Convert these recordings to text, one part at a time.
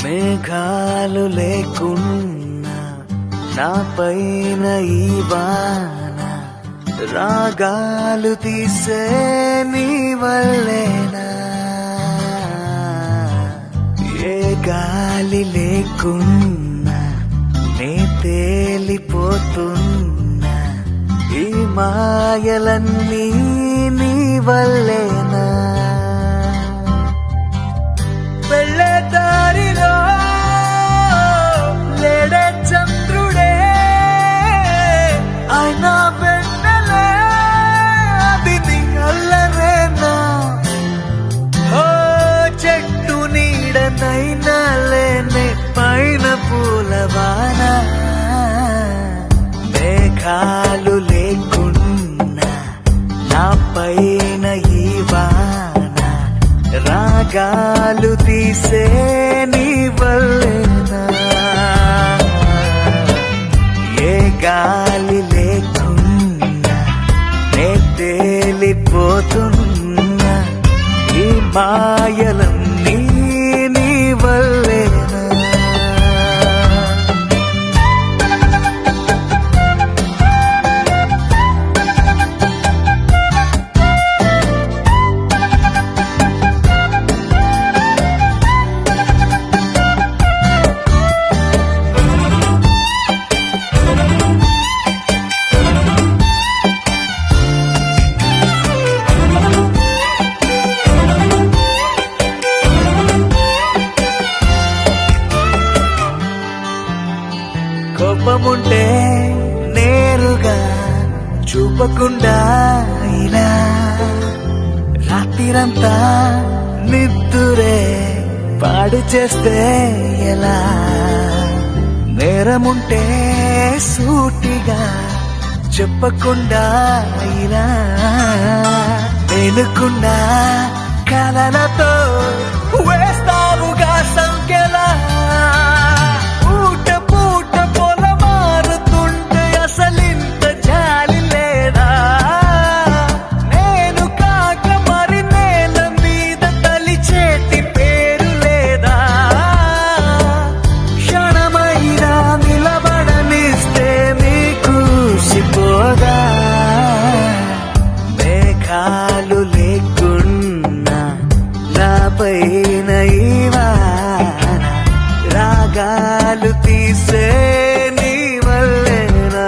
మేఘాలు లేకున్నా నా పైన ఈ వాన రాగాలు తీసే నీ వల్లేనా ఏ గాలి లేకున్నా నే తేలిపోతున్నా ఈ మాయలన్నీ నీ వల్లేనా వెళ్ళే దారిలో లేడే చంద్రుడే ఆయన వెన్నెలే అది నీ అల్లరేనా ఓ చెట్టు నీడనైనా లేనే పైన పూలవాన మేఘాలు లేకున్నా నా పైన ఈ వాన రాగాలు తీసే నీ వల్లేనా ఏ గాలి లేకున్నా నే తేలిపోతున్నా ఈ మాయలన్నీ నీ వల్లేనా కోపముంటే నేరుగా చూపకుండా ఇలా రాత్రిరంతా నిద్దురే పాడు చేస్తే ఎలా నేరముంటే సూటిగా చెప్పకుండా ఇలా తేలుకుండా కలలతో వేస్తావుగా సంఖ్యలా మేఘాలు లేకున్నా నా పైన ఈ వాన రాగాలు తీసే నీ వల్లేనా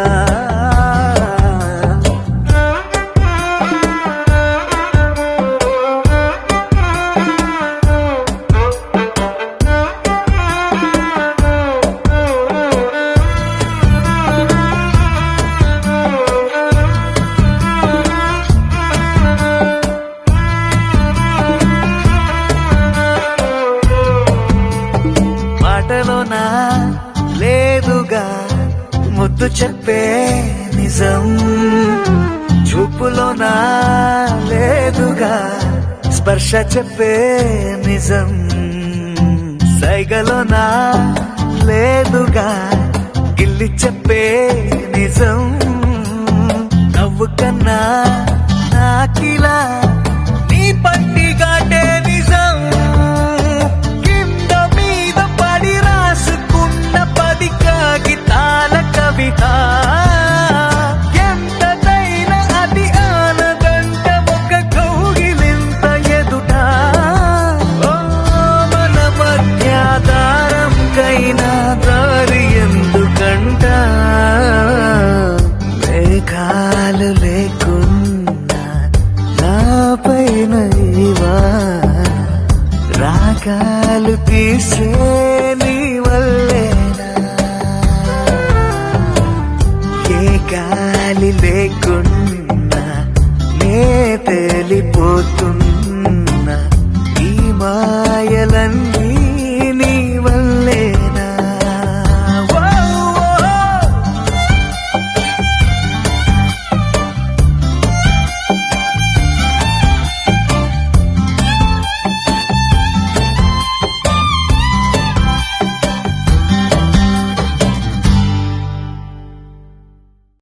మాటలోనా లేదుగా ముద్దు చెప్పే నిజం చూపులోనా లేదుగా స్పర్శ చెప్పే నిజం సైగలోనా లేదుగా గిల్లి చెప్పే నిజం నవ్వు కన్నా నాకిలా నీ పట్టి గాటే నిజం కాగితాల కవిత ఎంతదైనా అది ఆనదంట ఒక కౌగిలింత ఎదుట మన మధ్య దారంకైనా దారి ఎందుకంట మేఘాలు లేకున్నా నా పైన ఈ వాన రాగాలు తీసే నీ వల్లేనా గాలి లేకున్నా నే తేలిపోతున్నా